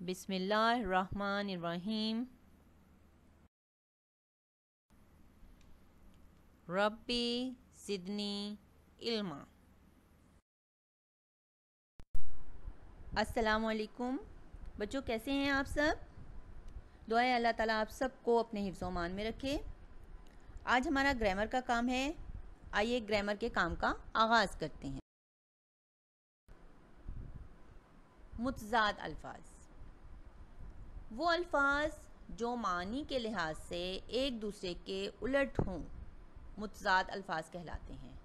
बिस्मिल्लाहिर्रहमानिर्रहीम। रब्बी ज़िदनी इल्मा। अस्सलामुअलैकुम बच्चों, कैसे हैं आप सब? दुआ है अल्लाह ताला आप सबको अपने हिफ्ज़ मान में रखे। आज हमारा ग्रामर का काम है। आइए ग्रामर के काम का आगाज़ करते हैं। मुतज़ाद अल्फाज वो अल्फाज जो मानी के लिहाज से एक दूसरे के उलट हों, मुतज़ाद अल्फाज कहलाते हैं।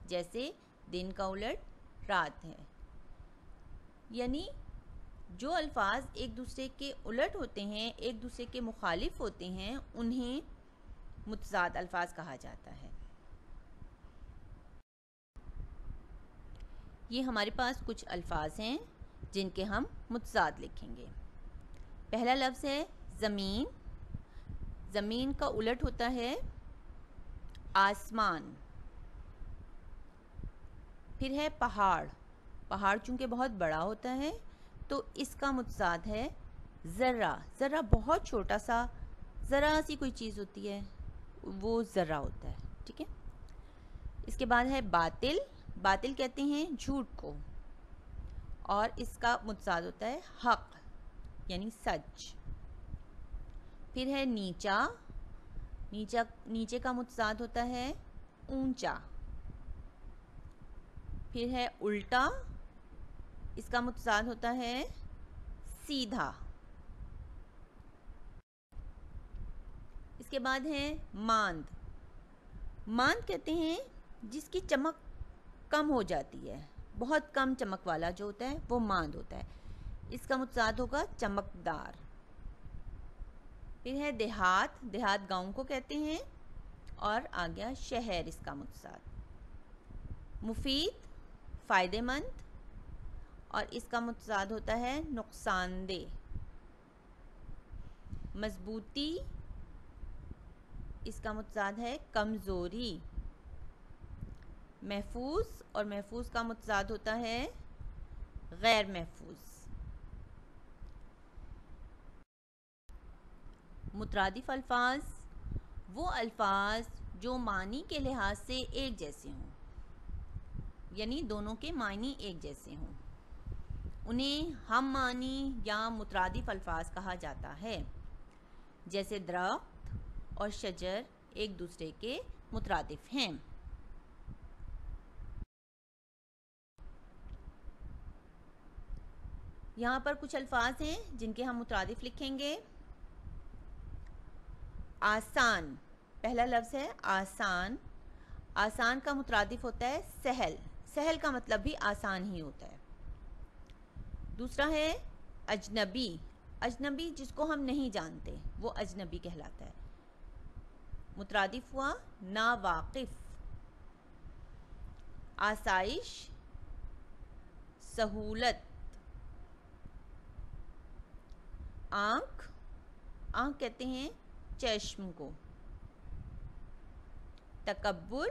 जैसे दिन का उलट रात है। यानी जो अल्फाज एक दूसरे के उलट होते हैं, एक दूसरे के मुखालिफ होते हैं, उन्हें मुतज़ाद अल्फाज कहा जाता है। ये हमारे पास कुछ अल्फाज हैं जिनके हम मुतज़ाद लिखेंगे। पहला लफ्ज़ है ज़मीन। ज़मीन का उलट होता है आसमान। फिर है पहाड़। पहाड़ चूँकि बहुत बड़ा होता है तो इसका मुतज़ाद है ज़र्रा। ज़र्रा बहुत छोटा सा, ज़रा सी कोई चीज़ होती है, वो ज़र्रा होता है। ठीक है। इसके बाद है बातिल। बातिल कहते हैं झूठ को, और इसका मुतज़ाद होता है हक़ यानी सच। फिर है नीचा। नीचे का मुतज़ाद होता है ऊंचा। फिर है उल्टा। इसका मुतज़ाद होता है सीधा। इसके बाद है मांद। मांद कहते हैं जिसकी चमक कम हो जाती है, बहुत कम चमक वाला जो होता है वो मांद होता है। इसका मुतज़ाद होगा चमकदार। फिर है देहात। देहात गाँव को कहते हैं। और आ गया शहर, इसका मुतज़ाद मुफीद फ़ायदेमंद, और इसका मुतज़ाद होता है नुकसानदेह। मजबूती, इसका मुतज़ाद है कमज़ोरी। महफूज, और महफूज का मुतज़ाद होता है गैर महफूज। मुतरादिफ अल्फाज वो अल्फाज जो मानी के लिहाज से एक जैसे हों, यानी दोनों के मानी एक जैसे हों, उन्हें हम मानी या मुतरादिफ अल्फाज कहा जाता है। जैसे दरख्त और शजर एक दूसरे के मुतरादिफ हैं। यहाँ पर कुछ अल्फाज हैं जिनके हम मुतरादिफ लिखेंगे। आसान। पहला लफ्ज़ है आसान। आसान का मुतरादिफ होता है सहल। सहल का मतलब भी आसान ही होता है। दूसरा है अजनबी। अजनबी जिसको हम नहीं जानते वो अजनबी कहलाता है। मुतरादिफ हुआ नावाकिफ। आसाइश, सहूलत। आँख। आँख कहते हैं चश्म को। तकब्बुर।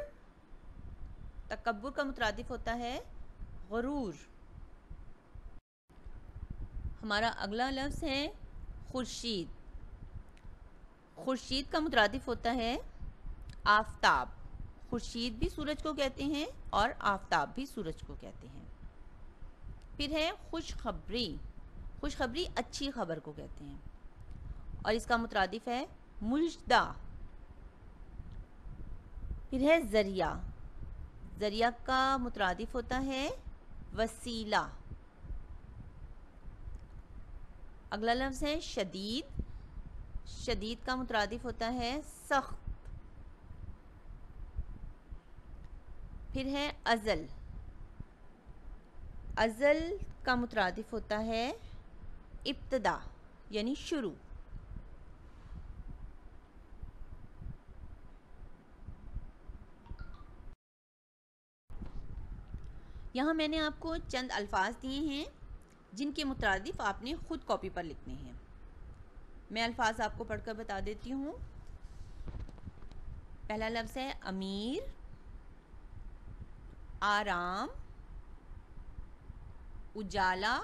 तकब्बुर का मुतरादिफ होता है गुरूर। हमारा अगला लफ्ज़ है खुर्शीद। खुर्शीद का मुतरादिफ होता है आफताब। खुर्शीद भी सूरज को कहते हैं और आफताब भी सूरज को कहते हैं। फिर है खुशखबरी। खुशखबरी अच्छी खबर को कहते हैं, और इसका मुतरादिफ है मुजदा। फिर है ज़रिया। ज़रिया का मुतरादिफ होता है वसीला। अगला लफ्ज़ है शदीद। शदीद का मुतरादिफ होता है सख्त। फिर है अज़ल। अज़ल का मुतरादिफ होता है इब्तदा यानी शुरू। यहाँ मैंने आपको चंद अल्फाज दिए हैं जिनके मुतरादिफ आपने ख़ुद कॉपी पर लिखने हैं। मैं अल्फाज आपको पढ़कर बता देती हूँ। पहला लफ्ज़ है अमीर, आराम, उजाला,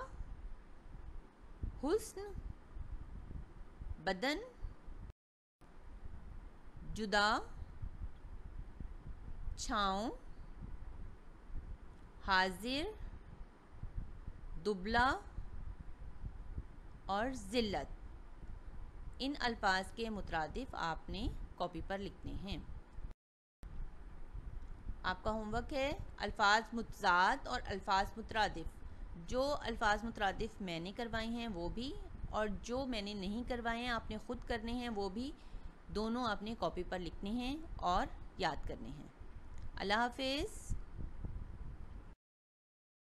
हुस्न, बदन, जुदा, छाँव, हाजिर, दुबला और ज़िल्लत। इन अल्फाज के मुतरादिफ आपने कॉपी पर लिखने हैं। आपका होमवर्क है अल्फाज मुतज़ाद और अल्फाज मुतरादिफ। जो अल्फाज मुतरादिफ मैंने करवाए हैं वो भी, और जो मैंने नहीं करवाए हैं आपने ख़ुद करने हैं वो भी, दोनों आपने कॉपी पर लिखने हैं और याद करने हैं। अल्लाह हाफ़िज़।